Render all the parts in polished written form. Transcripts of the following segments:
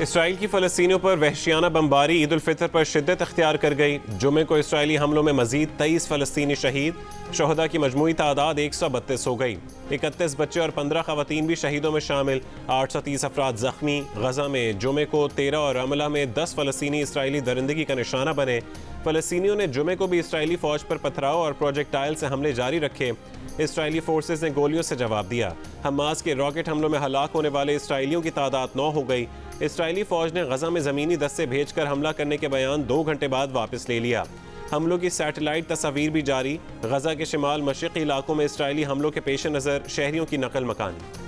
Israel की फ़लस्तीनियों पर वहशियाना बमबारी ईद उल फितर पर शिद्दत अख्तियार कर गई। जुमे को इसराइली हमलों में मजीद 23 फ़लस्तीनी शहीद, शहदा की मजमूई तादाद 132 हो गई। 31 बच्चे और 15 खवातीन भी शहीदों में शामिल। 830 अफराद जख्मी। गजा में जुमे को 13 और रमला में 10 फ़लस्तीनी इसराइली दरिंदगी का निशाना बने। फ़लस्तीनियों ने जुमे को भी इसराइली फ़ौज पर पथराव और प्रोजेक्टाइल से हमले जारी रखे। इसराइली फोर्सेस ने गोलियों से जवाब दिया। हमास के रॉकेट हमलों में हलाक होने वाले इसराइलियों की तादाद 9 हो गई। इसराइली फ़ौज ने गजा में ज़मीनी दस्ते भेजकर हमला करने के बयान 2 घंटे बाद वापस ले लिया। हमलों की सैटेलाइट तस्वीर भी जारी। गजा के शिमाल मशरक़ी इलाकों में इसराइली हमलों के पेश नज़र शहरियों की नकल मकानी।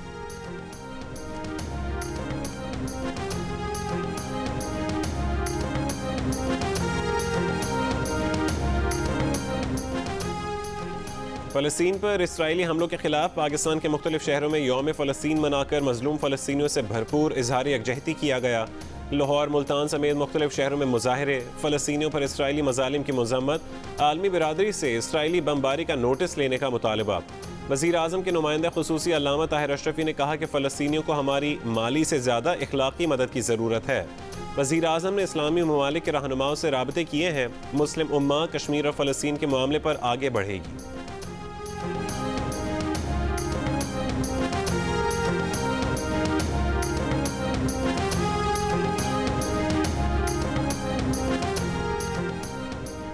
फ़लस्तीन पर इसराइली हमलों के खिलाफ पाकिस्तान के मुख्तलिफ शहरों में यौम फ़लस्तीन मनाकर मजलूम फ़लस्तीनियों से भरपूर इजहार यकजहती किया गया। लाहौर, मुल्तान समेत मुख्तलिफ शहरों में मुजाहरे, फ़लस्तीनियों पर इसराइली मज़ालिम की मज़म्मत, आलमी बिरादरी से इसराइली बमबारी का नोटिस लेने का मुतालबा। वज़ीर आज़म के नुमाइंदा ख़ुसूसी अल्लामा ताहिर अशरफी ने कहा कि फ़लस्तीनियों को हमारी माली से ज़्यादा इखलाक़ी मदद की ज़रूरत है। वज़ीर आज़म ने इस्लामी ममालिक के रहनुमाओं से राबते किए हैं। मुस्लिम उम्मा कश्मीर और फ़लस्तीन के मामले पर आगे बढ़ेगी।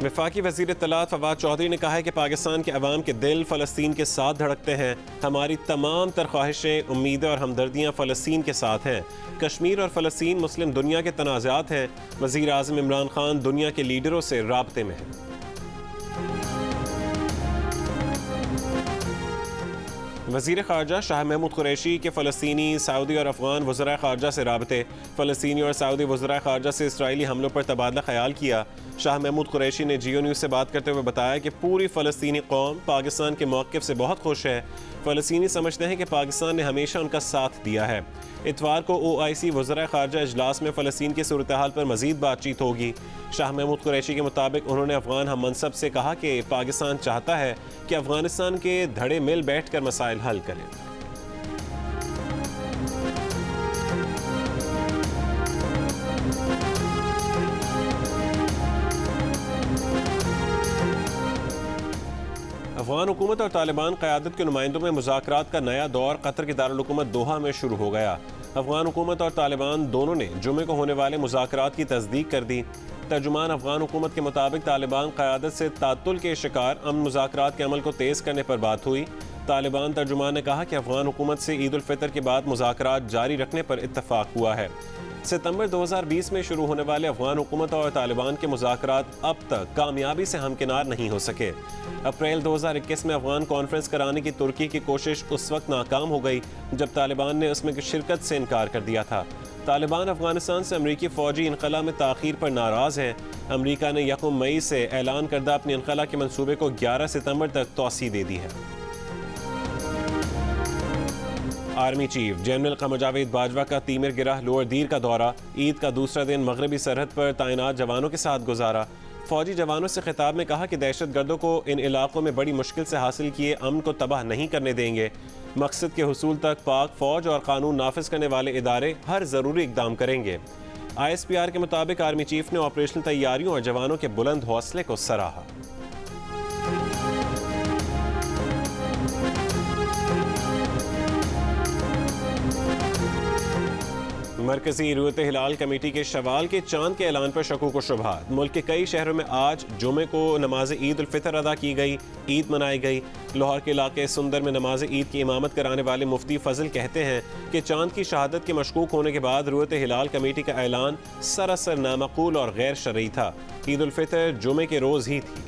वफाकी वज़ीर इत्तलात फवाद चौधरी ने कहा है कि पाकिस्तान के अवाम के दिल फ़लस्तीन के साथ धड़कते हैं। हमारी तमाम तर ख्वाहिशें, उम्मीदें और हमदर्दियाँ फ़लस्तीन के साथ हैं। कश्मीर और फ़लस्तीन मुस्लिम दुनिया के तनाज़ात हैं। वज़ीर आज़म इमरान खान दुनिया के लीडरों से राब्ते में हैं। वज़ीर ख़ारजा शाह महमूद कुरैशी के फ़लस्तीनी, सऊदी और अफ़गान वज़राए ख़ारजा से राबते। फ़लस्तीनी और सऊदी वज़राए ख़ारजा से इसराइली हमलों पर तबादला ख़याल किया। शाह महमूद कुरैशी ने जियो न्यूज़ से बात करते हुए बताया कि पूरी फ़लस्तीनी कौम पाकिस्तान के मौक़िफ़ से बहुत खुश है। फ़लस्तीनी समझते हैं कि पाकिस्तान ने हमेशा उनका साथ दिया है। इतवार को OIC वज़राए ख़ारजा इजलास में फ़लस्तीन की सूरत हाल पर मज़ीद बातचीत होगी। शाह महमूद कुरैशी के मुताबिक उन्होंने अफ़गान हम मनसब से कहा कि पाकिस्तान चाहता है कि अफ़गानिस्तान के धड़े मिल बैठ कर मसाइल हल करें। अफ़गान हुकूमत और तालिबान क़यादत के नुमाइंदों में मुज़ाकरात का नया दौर कतर की दारुल हुकूमत दोहा में शुरू हो गया। अफ़गान हुकूमत और तालिबान दोनों ने जुमे को होने वाले मुज़ाकरात की तस्दीक कर दी। तर्जुमान अफ़गान हुकूमत के मुताबिक तालिबान क़यादत से तातुल के शिकार अमन मुज़ाकरात के अमल को तेज़ करने पर बात हुई। तालिबान तर्जुमान ने कहा कि अफ़गान हुकूमत से ईद उल फितर के बाद मुज़ाकरात जारी रखने पर इत्तफ़ाक़ हुआ है। सितंबर 2020 में शुरू होने वाले अफ़गान हुकूमत और तालिबान के मुज़ाकरात अब तक कामयाबी से हमकिनार नहीं हो सके। अप्रैल 2021 में अफ़गान कॉन्फ्रेंस कराने की तुर्की की कोशिश उस वक्त नाकाम हो गई जब तालिबान ने उसमें शिरकत से इनकार कर दिया था। तालिबान अफ़गानिस्तान से अमरीकी फ़ौजी इनक़ला में ताख़ीर पर नाराज़ हैं। अमरीका ने 1 मई से ऐलान करदा अपने इनक़ला के मनसूबे को 11 सितंबर तक तौसी दे दी है। आर्मी चीफ जनरल क़मर जावेद बाजवा का तीमिर गिरह लोअर दीर का दौरा। ईद का दूसरा दिन मगरबी सरहद पर तैनात जवानों के साथ गुजारा। फ़ौजी जवानों से खिताब में कहा कि दहशतगर्दों को इन इलाकों में बड़ी मुश्किल से हासिल किए अमन को तबाह नहीं करने देंगे। मकसद के हुसूल तक पाक फ़ौज और कानून नाफिज करने वाले इदारे हर ज़रूरी इक़दाम करेंगे। ISPR के मुताबिक आर्मी चीफ ने ऑपरेशनल तैयारियों और जवानों के बुलंद हौसले को सराहा। मरकजी रूयत हिलाल कमेटी के शवाल के चांद के ऐलान पर शकूक व शुबहात। मुल्क के कई शहरों में आज जुमे को नमाज ईद उल फितर अदा की गई, ईद मनाई गई। लाहौर के इलाके सुंदर में नमाज ईद की इमामत कराने वाले मुफ्ती फजल कहते हैं कि चांद की शहादत के मशकूक होने के बाद रूयत हिलाल कमेटी का ऐलान सरासर नामकूल और गैर शरई था। ईद उल फितर जुमे के रोज़ ही थी।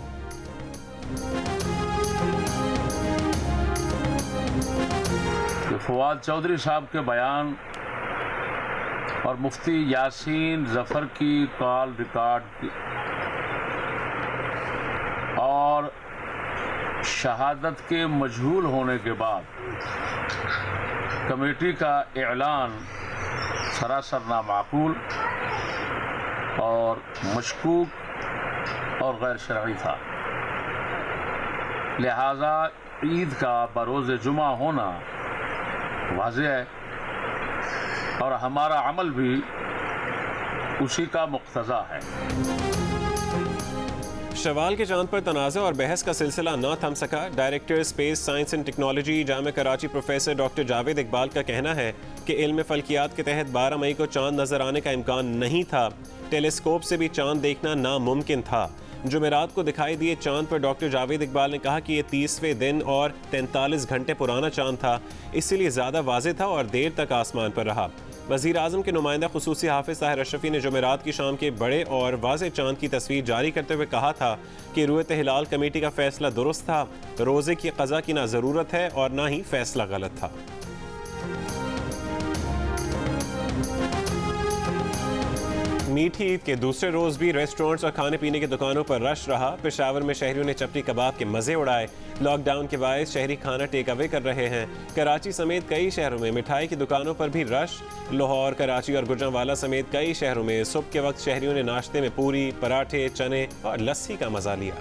फवाद चौधरी साहब के बयान और मुफ्ती यासीन ज़फ़र की कॉल रिकॉर्ड और शहादत के मजहूल होने के बाद कमेटी का ऐलान सरासर नामाकूल और मशकूक और गैर शरई था। लिहाजा ईद का बरोज़ जुमा होना वाज़ेह है और हमारा अमल भी उसी का मुक्तज़ा है। शवाल के चांद पर तनाज़ा और बहस का सिलसिला न थम सका। Director space science and technology Jamia Karachi professor doctor Javed Iqbal का कहना है कि इल्म फल्कियात के तहत 12 मई को चांद नजर आने का इम्कान नहीं था। टेलीस्कोप से भी चांद देखना नामुमकिन था। जुमेरात को दिखाई दिए चांद पर डॉक्टर जावेद इकबाल ने कहा कि ये 30वें दिन और 43 घंटे पुराना चांद था, इसीलिए ज़्यादा वाज़ेह था और देर तक आसमान पर रहा। वज़ीर आज़म के नुमाइंदा खुसूसी हाफिज़ ताहिर अशरफी ने जुमेरात की शाम के बड़े और वाज़ेह चांद की तस्वीर जारी करते हुए कहा था कि रुयत हिलाल कमेटी का फैसला दुरुस्त था। रोज़े की क़ज़ा की ना ज़रूरत है और ना ही फैसला गलत था। मीठी ईद के दूसरे रोज भी रेस्टोरेंट्स और खाने पीने की दुकानों पर रश रहा। पेशावर में शहरियों ने चपटी कबाब के मजे उड़ाए। लॉकडाउन के बायस शहरी खाना टेक अवे कर रहे हैं। कराची समेत कई शहरों में मिठाई की दुकानों पर भी रश। लाहौर, कराची और गुजरांवाला समेत कई शहरों में सुबह के वक्त शहरियों ने नाश्ते में पूरी, पराठे, चने और लस्सी का मजा लिया।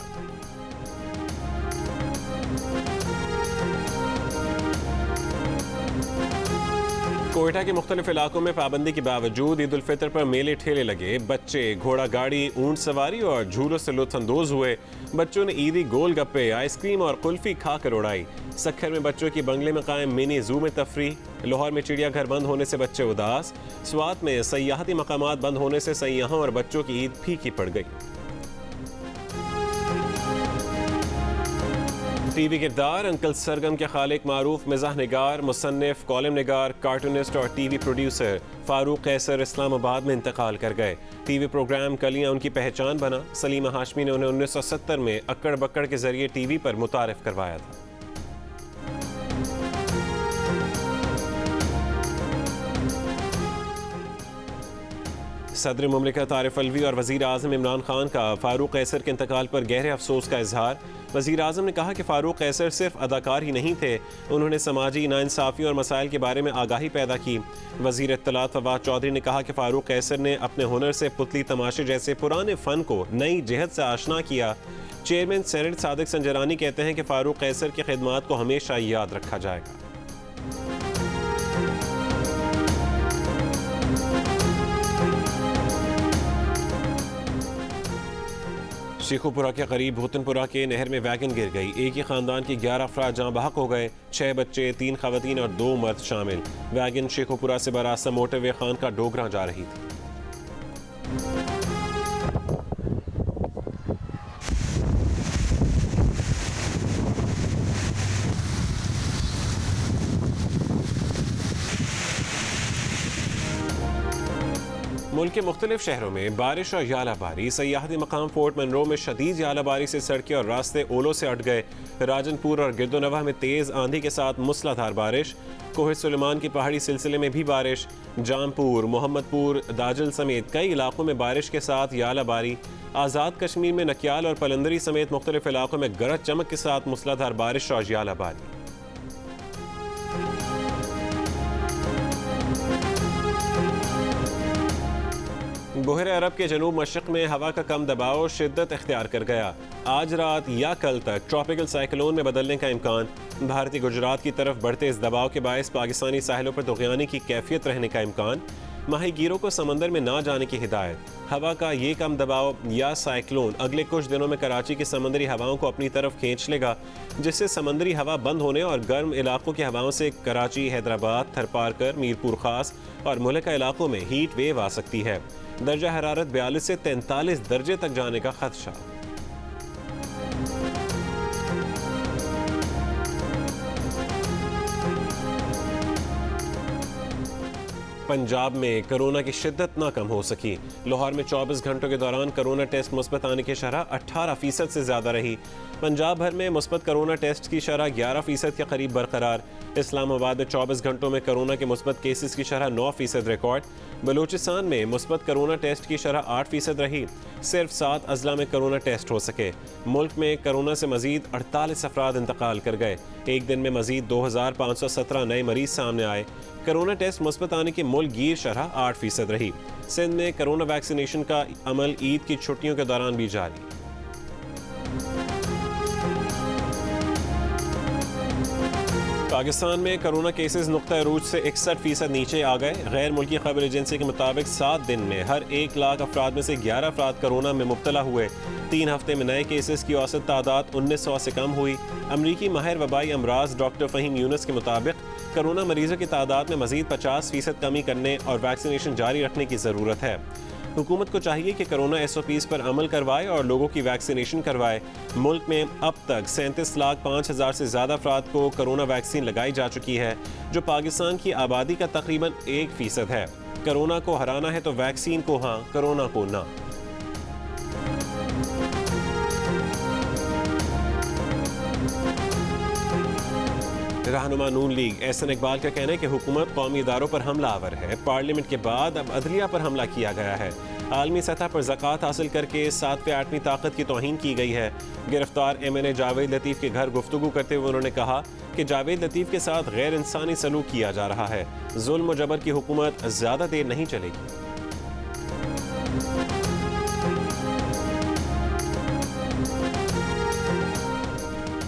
कोयटा के मुख्तलिफ इलाकों में पाबंदी के बावजूद ईद उल फितर पर मेले ठेले लगे। बच्चे घोड़ा गाड़ी, ऊंट सवारी और झूलों से लुत्फानंदोज हुए। बच्चों ने ईदी गोलगप्पे, आइसक्रीम और कुल्फी खाकर उड़ाई। सक्खर में बच्चों की बंगले में कायम मिनी जू में तफरी। लाहौर में चिड़ियाघर बंद होने से बच्चे उदास। स्वात में सयाहती मकामात बंद होने से सयाहों और बच्चों की ईद फीकी पड़ गई। टीवी किरदार अंकल सरगम के खालिक, मारूफ मिजाह निगार, मुसन्निफ, कॉलम निगार, कार्टूनिस्ट और टीवी प्रोड्यूसर फारूक कैसर इस्लामाबाद में इंतकाल कर गए। टीवी प्रोग्राम कलियां उनकी पहचान बना। सलीमा हाशमी ने उन्हें 1970 में अक्कड़ बक्कड़ के जरिए टीवी पर मुतारिफ करवाया था। सदर मुमलिकत आरिफ अलवी और वज़ीर आज़म इमरान खान का फारूक कैसर के इंतकाल पर गहरे अफसोस का इजहार। वज़ीर आज़म ने कहा कि फ़ारूक कैसर सिर्फ अदाकार ही नहीं थे, उन्होंने समाजी नाइंसाफ़ी और मसाइल के बारे में आगाही पैदा की। वज़ीर इत्तलात फवाद चौधरी ने कहा कि फ़ारूक कैसर ने अपने हुनर से पुतली तमाशे जैसे पुराने फ़न को नई जहत से आशना किया। चेयरमैन सेनेट सादिक संजरानी कहते हैं कि फ़ारूक कैसर की खिदमात को हमेशा याद रखा जाएगा। शेखुपुरा के करीब भूतनपुरा के नहर में वैगन गिर गई। एक ही खानदान के 11 अफराद जहाँ बहक हो गए। 6 बच्चे, 3 खवातीन और 2 मर्द शामिल। वैगन शेखुपुरा से बरास्ता मोटरवे खान का डोगरा जा रही थी। मुल्क के मुख्तलिफ शहरों में बारिश और यालाबारी। सयाहती मकाम फोर्ट मनरो में शदीद यालाबारी से सड़कें और रास्ते ओलों से अट गए। राजनपुर और गिरदोनवा में तेज़ आंधी के साथ मूसलाधार बारिश। कोहे सुलेमान की पहाड़ी सिलसिले में भी बारिश। जामपुर, मोहम्मदपुर, दाजल समेत कई इलाकों में बारिश के साथ यालाबारी। आज़ाद कश्मीर में नकियाल और पलंदरी समेत मुख्तलिफ इलाकों में गरज चमक के साथ मूसलाधार बारिश और यालाबारी। बहर अरब के जनूब मशरक़ में हवा का कम दबाव शिद्दत इख्तियार कर गया। आज रात या कल तक ट्रॉपिकल साइक्लोन में बदलने का इम्कान। भारतीय गुजरात की तरफ बढ़ते इस दबाव के बायस पाकिस्तानी साहिलों पर तुग़यानी की कैफियत रहने का इम्कान। माहीगीरों को समंदर में ना जाने की हिदायत। हवा का ये कम दबाव या साइक्लोन अगले कुछ दिनों में कराची की समंदरी हवाओं को अपनी तरफ खींच लेगा, जिससे समंदरी हवा बंद होने और गर्म इलाकों की हवाओं से कराची, हैदराबाद, थरपारकर, मीरपुर खास और मुल्का इलाकों में हीट वेव आ सकती है। दर्जा हरारत 42 से 43 दर्जे तक जाने का खदशा। पंजाब में कोरोना की शिद्दत ना कम हो सकी। लाहौर में 24 घंटों के दौरान कोरोना टेस्ट मुस्बत आने की शरह 18% से ज़्यादा रही। पंजाब भर में मुस्बत कोरोना टेस्ट की शरह 11% के करीब बरकरार। इस्लामाबाद में 24 घंटों में कोरोना के मुस्बत केसेस की शरह 9% रिकॉर्ड। बलूचिस्तान में मुस्बत कोरोना टेस्ट की शरह 8% रही। सिर्फ 7 अजला में कोरोना टेस्ट हो सके। मुल्क में कोरोना से मजीद 48 अफराद इंतकाल कर गए। एक दिन में मजीद 2517 नए मरीज सामने आए। कोरोना टेस्ट मुस्बत आने की मुल्क गिर शरह 8% रही। सिंध में कोरोना वैक्सीनेशन का अमल ईद की छुट्टियों के दौरान भी जारी। पाकिस्तान में कोरोना केसेस नुक्ता अरूज से 61% नीचे आ गए। गैर मुल्की खबर एजेंसी के मुताबिक 7 दिन में हर 1 लाख अफराद में से 11 अफराद कोरोना में मुब्तला हुए। 3 हफ्ते में नए केसेस की औसत तादाद 1900 से कम हुई। अमरीकी माहिर वबाई अमराज डॉक्टर फ़हीम यूनुस के मुताबिक कोरोना मरीजों की तादाद में मज़ीद 50% कमी करने और वैक्सीनेशन जारी रखने की ज़रूरत है। हुकूमत को चाहिए कि कोरोना SOPs पर अमल करवाए और लोगों की वैक्सीनेशन करवाए। मुल्क में अब तक 37,05,000 से ज़्यादा अफराद को कोरोना वैक्सीन लगाई जा चुकी है, जो पाकिस्तान की आबादी का तकरीबन 1% है। कोरोना को हराना है तो वैक्सीन को हाँ, कोरोना को ना। रहनुमा नून लीग एहसन इकबाल का कहना है कि हुकूमत कौमी इदारों पर हमलावर है। पार्लियामेंट के बाद अब अदलिया पर हमला किया गया है। आलमी सतह पर ज़कात हासिल करके 7वीं 8वीं ताकत की तौहीन की गई है। गिरफ्तार MNA जावेद लतीफ़ के घर गुफ्तगू करते हुए उन्होंने कहा कि जावेद लतीफ़ के साथ गैर इंसानी सलूक किया जा रहा है। जुल्म और जबर की हुकूमत ज़्यादा देर नहीं चलेगी।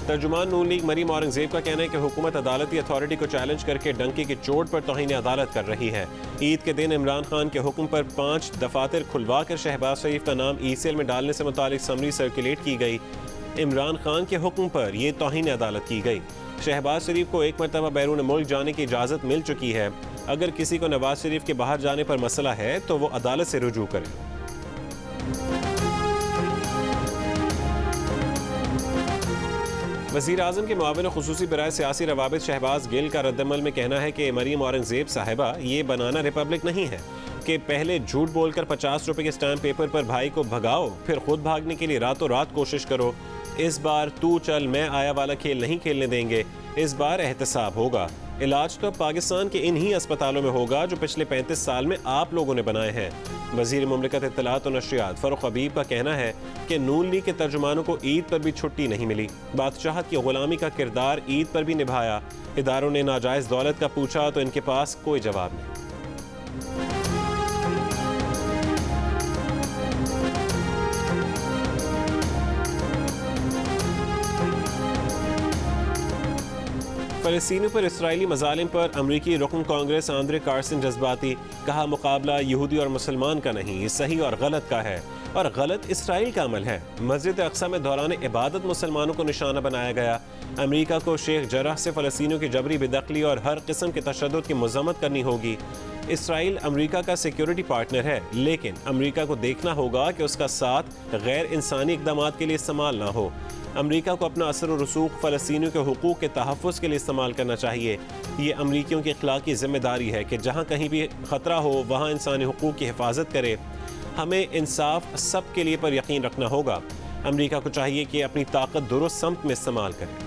तर्जुमान नून लीग मरीम औरंगजेब का कहना है कि हुकूमत अदालती अथॉरिटी को चैलेंज करके डंके की चोट पर तौहीन अदालत कर रही है। ईद के दिन इमरान खान के हुक्म पर 5 दफातर खुलवा कर शहबाज शरीफ का नाम ECL में डालने से मुतालिक समरी सर्कुलेट की गई। इमरान खान के हुक्म पर यह तौहीन अदालत की गई। शहबाज शरीफ को एक मरतबा बैरून मुल्क जाने की इजाज़त मिल चुकी है। अगर किसी को नवाज शरीफ के बाहर जाने पर मसला है तो वो अदालत से रुजू करे। वज़ीर आज़म के मुआविन खुसूसी बराए सियासी रवाबित शहबाज गिल का रद्दमल में कहना है कि मरीम औरंगजेब साहिबा ये बनाना रिपब्लिक नहीं है कि पहले झूठ बोलकर 50 रुपए के स्टैम्प पेपर पर भाई को भगाओ, फिर खुद भागने के लिए रातों रात कोशिश करो। इस बार तू चल मैं आया वाला खेल नहीं खेलने देंगे। इस बार एहतसाब होगा। इलाज तो पाकिस्तान के इन्हीं अस्पतालों में होगा जो पिछले 35 साल में आप लोगों ने बनाए हैं। वज़ीर मुमलिकत इत्तलात और नशरियात फ़ारूक हबीब का कहना है कि नून लीग के तर्जुमानों को ईद पर भी छुट्टी नहीं मिली। बादशाहत की गुलामी का किरदार ईद पर भी निभाया। इदारों ने नाजायज़ दौलत का पूछा तो इनके पास कोई जवाब नहीं। फ़लस्तीनियों पर इसराइली मज़ालिम पर अमरीकी रुकन कांग्रेस आंद्रे कार्सन जज्बाती। कहा मुकाबला यहूदी और मुसलमान का नहीं, सही और गलत का है और गलत इसराइल का अमल है। मस्जिद अक्सा में दौरान इबादत मुसलमानों को निशाना बनाया गया। अमरीका को शेख जराह से फ़लस्तीनियों की जबरी बेदखली और हर किस्म के तशद्दुद की मज़म्मत करनी होगी। इसराइल अमरीका का सिक्योरिटी पार्टनर है, लेकिन अमरीका को देखना होगा कि उसका साथ गैर इंसानी इक़दामात के लिए इस्तेमाल ना हो। अमरीका को अपना असर और रसूख फ़लस्तीनियों के हुकूक़ के तहफ़्फ़ुज़ के लिए इस्तेमाल करना चाहिए। ये अमरीकियों की अखलाकी ज़िम्मेदारी है कि जहाँ कहीं भी ख़तरा हो वहाँ इंसानी हुकूक़ की हिफाजत करे। हमें इंसाफ सब के लिए पर यकीन रखना होगा। अमरीका को चाहिए कि अपनी ताकत दुरुस्त समत में इस्तेमाल करे।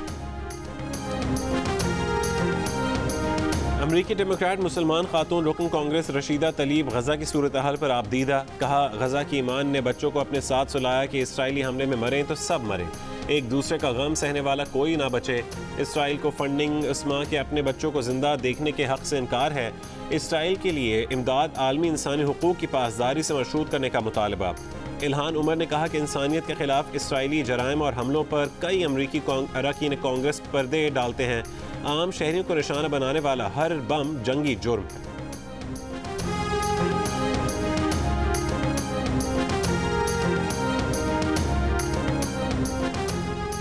अमरीकी डेमोक्रेट मुसलमान खातून रुकन कांग्रेस रशीदा तलीब गजा की सूरत हाल पर आपदीदा। कहा गजा की ईमान ने बच्चों को अपने साथ सुलाया कि इसराइली हमले में मरें तो सब मरें, एक दूसरे का गम सहने वाला कोई ना बचे। इसराइल को फंडिंग उस्मा के अपने बच्चों को जिंदा देखने के हक से इनकार है। इसराइल के लिए इमदाद आलमी इंसानी हुकूक की पासदारी से मशरूत करने का मुतालबा। इल्हान उमर ने कहा कि इंसानियत के खिलाफ इसराइली जराइम और हमलों पर कई अमरीकी अरकान कांग्रेस पर्दे डालते हैं। आम शहरियों को निशाना बनाने वाला हर बम जंगी जुर्म है।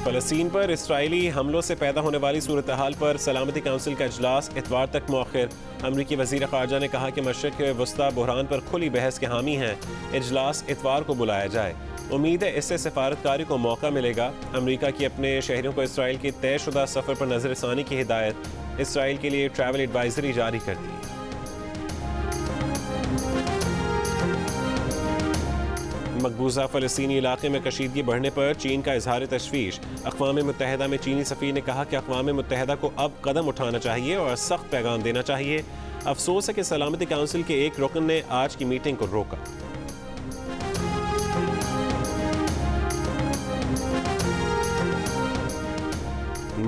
फ़लस्तीन पर इसराइली हमलों से पैदा होने वाली सूरत हाल पर सलामती काउंसिल का इजलास इतवार तक मौखिर। अमरीकी वज़ीर ख़ारजा ने कहा कि मशरिक़ वस्ता बहरान पर खुली बहस के हामी हैं। इजलास इतवार को बुलाया जाए। उम्मीद है इससे सफारतकारी को मौका मिलेगा। अमरीका की अपने शहरियों को इसराइल के तयशुदा सफ़र पर नज़रसानी की हिदायत। इसराइल के लिए ट्रैवल एडवाइजरी जारी कर दी। मकबूजा फ़लस्तीनी इलाके में कशीदगी बढ़ने पर चीन का इजहार तशवीश। अक़वाम मुत्तहिदा में चीनी सफ़ीर ने कहा कि अक़वाम मुत्तहिदा को अब कदम उठाना चाहिए और सख्त पैगाम देना चाहिए। अफसोस है कि सलामती काउंसिल के एक रुकन ने आज की मीटिंग को रोका।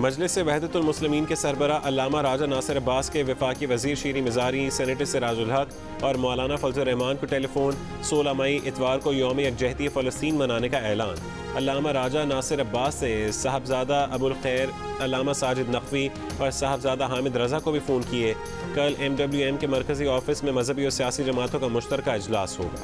मजलिस वहदतुल मुस्लिमीन के सरबरा अल्लामा राजा नासिर अब्बास के वफाकी वजीर शीरी मिजारी, सेनेटर सिराजुल हक और मौलाना फजल रहमान को टेलीफोन। 16 मई इतवार को यौम यकजहती फ़लस्तीन मनाने का ऐलान। अल्लामा राजा नासिर अब्बास ने साहबजादा अबुल खैर, अल्लामा साजिद नकवी और साहबजादा हामिद रज़ा को भी फ़ोन किए। कल MWM के मरकज़ी ऑफिस में मजहबी और सियासी जमातों का मुश्तरका इजलास होगा।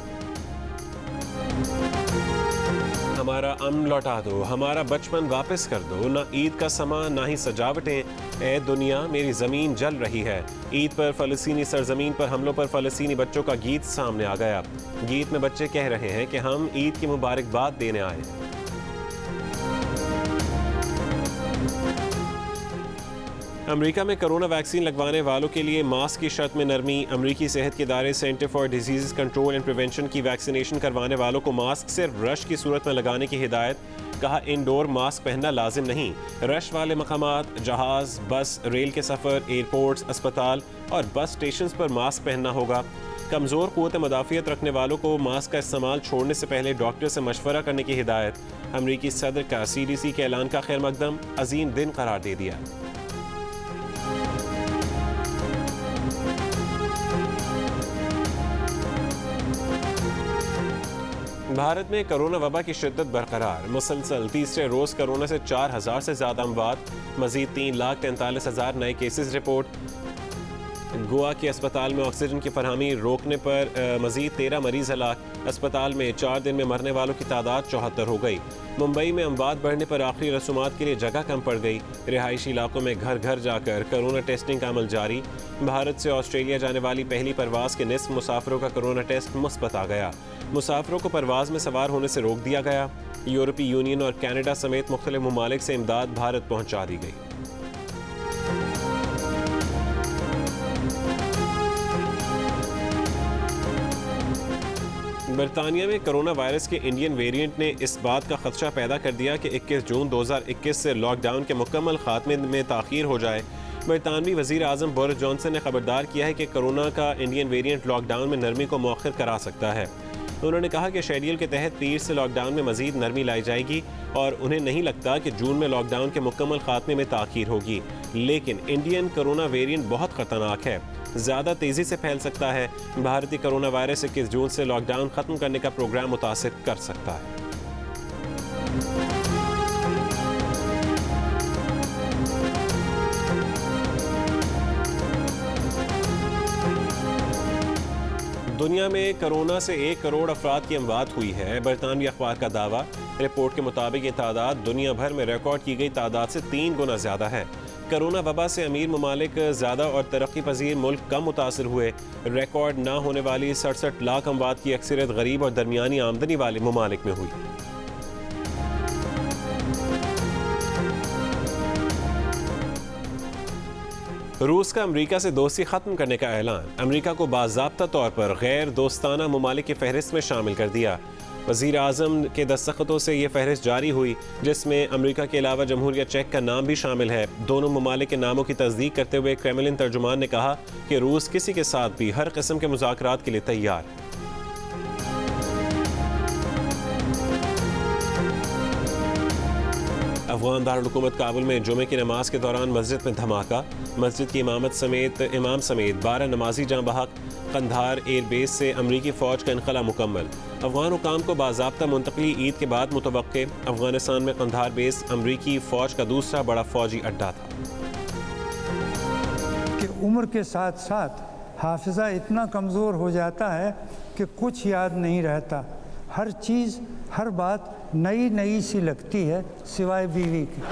हमारा अमन लौटा दो, हमारा बचपन वापस कर दो, ना ईद का समा ना ही सजावटें। ए दुनिया मेरी ज़मीन जल रही है। ईद पर फ़लस्तीनी सरजमीन पर हमलों पर फ़लस्तीनी बच्चों का गीत सामने आ गया। गीत में बच्चे कह रहे हैं कि हम ईद की मुबारकबाद देने आए हैं। अमेरिका में कोरोना वैक्सीन लगवाने वालों के लिए मास्क की शर्त में नरमी। अमेरिकी सेहत के इदारे centre for disease control and prevention की वैक्सीनेशन करवाने वालों को मास्क सिर्फ रश की सूरत में लगाने की हिदायत। कहा, इंडोर मास्क पहनना लाजिम नहीं। रश वाले मकामात, जहाज़, बस, रेल के सफ़र, एयरपोर्ट्स, अस्पताल और बस स्टेशन पर मास्क पहनना होगा। कमज़ोर क़ुव्वत मदाफ़ियत रखने वालों को मास्क का इस्तेमाल छोड़ने से पहले डॉक्टर से मशवरा करने की हिदायत। अमेरिकी सदर का CDC के ऐलान का खैर मकदम अजीम दिन करार दे दिया। भारत में कोरोना वबा की शिद्दत बरकरार। मुसलसल तीसरे रोज़ कोरोना से 4000 से ज़्यादा अमवात। मज़ीद 3,43,000 नए केसेस रिपोर्ट। गोवा के अस्पताल में ऑक्सीजन की फरहमी रोकने पर मज़ीद 13 मरीज़ हलाक। अस्पताल में 4 दिन में मरने वालों की तादाद 74 हो गई। मुंबई में अमवात बढ़ने पर आखिरी रसूमात के लिए जगह कम पड़ गई। रिहायशी इलाकों में घर घर जाकर कोरोना टेस्टिंग का अमल जारी। भारत से ऑस्ट्रेलिया जाने वाली पहली परवाज के निस्फ मुसाफिरों का कोरोना टेस्ट मुस्बत आ गया। मुसाफिरों को परवाज में सवार होने से रोक दिया गया। यूरोपीय यूनियन और कनाडा समेत मुख्तलिफ ममालिक से इमदाद भारत पहुँचा दी गई। बरतानिया में कोरोना वायरस के इंडियन वेरिएंट ने इस बात का खदशा पैदा कर दिया कि 21 जून 2021 से लॉकडाउन के मुकम्मल खात्मे में ताख़ीर हो जाए। बरतानवी वज़ीर आज़म बोरिस जॉनसन ने खबरदार किया है कि कोरोना का इंडियन वेरिएंट लॉकडाउन में नरमी को मौखर करा सकता है। उन्होंने कहा कि शेड्यूल के तहत पीर से लॉकडाउन में मज़ीद नरमी लाई जाएगी और उन्हें नहीं लगता कि जून में लॉकडाउन के मुकम्मल खात्मे में ताख़ीर होगी। लेकिन इंडियन कोरोना वेरिएंट बहुत ख़तरनाक है, ज़्यादा तेज़ी से फैल सकता है। भारतीय कोरोना वायरस 21 जून से लॉकडाउन ख़त्म करने का प्रोग्राम मुतासिर कर सकता है। दुनिया में कोरोना से 1 करोड़ अफराद की अमवात हुई है। बरतानवी अखबार का दावा। रिपोर्ट के मुताबिक ये तादाद दुनिया भर में रिकॉर्ड की गई तादाद से 3 गुना ज़्यादा है। कोरोना वबा से अमीर ममालिक ज़्यादा और तरक्की पजीर मुल्क कम मुतासर हुए। रिकॉर्ड ना होने वाली 67 लाख अमवात की अक्सरियत गरीब और दरमियानी आमदनी वाले ममालिक में हुई। रूस का अमेरिका से दोस्ती ख़त्म करने का ऐलान। अमेरिका को बाज़ाब्ता तौर पर गैर दोस्ताना ममालिक की फहरिस्त में शामिल कर दिया। वज़ीर आज़म के दस्तखतों से ये फहरिस्त जारी हुई, जिसमें अमेरिका के अलावा जमहूरिया चेक का नाम भी शामिल है। दोनों ममालिक के नामों की तस्दीक करते हुए क्रेमलिन तर्जुमान ने कहा कि रूस किसी के साथ भी हर किस्म के मुज़ाकरात के लिए तैयार। अफगान दारुल-हुकूमत काबुल में जुमे की नमाज के दौरान मस्जिद में धमाका। मस्जिद की इमाम समेत 12 नमाजी जाँ बहक। कंधार एयरबेस से अमरीकी फ़ौज का इनखला मुकम्मल। अफगान हुकाम को बाज़ाब्ता मुंतकली ईद के बाद मुतवक्के। अफगानिस्तान में कंधार बेस अमरीकी फ़ौज का दूसरा बड़ा फ़ौजी अड्डा था। कि उम्र के साथ साथ हाफिज़ा इतना कमज़ोर हो जाता है कि कुछ याद नहीं रहता। हर चीज़, हर बात नई नई सी लगती है सिवाय बीवी की।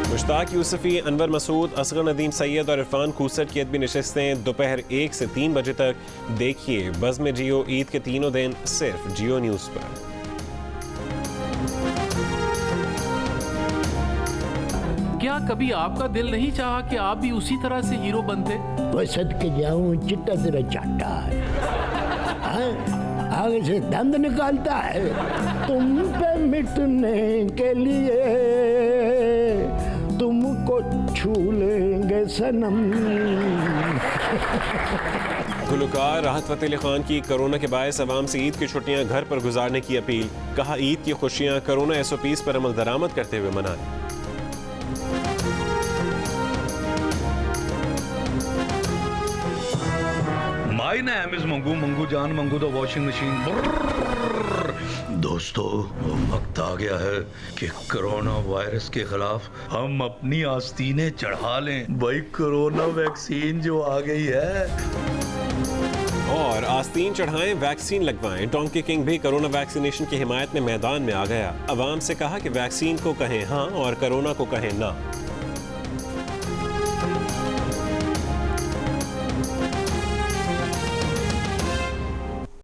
मुश्ताक यूसुफी, अनवर मसूद, असगर नदीम सैयद और इरफान खूसट की अदबी नशिस्तें दोपहर 1 से 3 बजे तक देखिए बज़्म जियो ईद के तीनों दिन सिर्फ जियो न्यूज़ पर। क्या कभी आपका दिल नहीं चाहा कि आप भी उसी तरह से हीरो बनते? वो सदके जाऊं, चिट्टा तेरा चाटा है, आगे से दंद निकालता है। तुम पे मिटने के लिए तुमको छू लेंगे सनम। गुलकार राहत फ़तेह अली खान की कोरोना के बायस अवाम से ईद की छुट्टियां घर पर गुजारने की अपील। कहा ईद की खुशियां कोरोना SOPs पर अमल दरामद करते हुए मनाएं। My name is Mangu Mangu जान मंगू द वॉशिंग मशीन। दोस्तों वक्त आ गया है कि कोरोना वायरस के खिलाफ हम अपनी आस्तीनें चढ़ा लें। भाई कोरोना वैक्सीन जो आ गई है। और आस्तीन चढ़ाएं, वैक्सीन लगवाएं। डोंकी किंग भी कोरोना वैक्सीनेशन की हिमायत में मैदान में आ गया। अवाम से कहा कि वैक्सीन को कहें हाँ और कोरोना को कहें ना।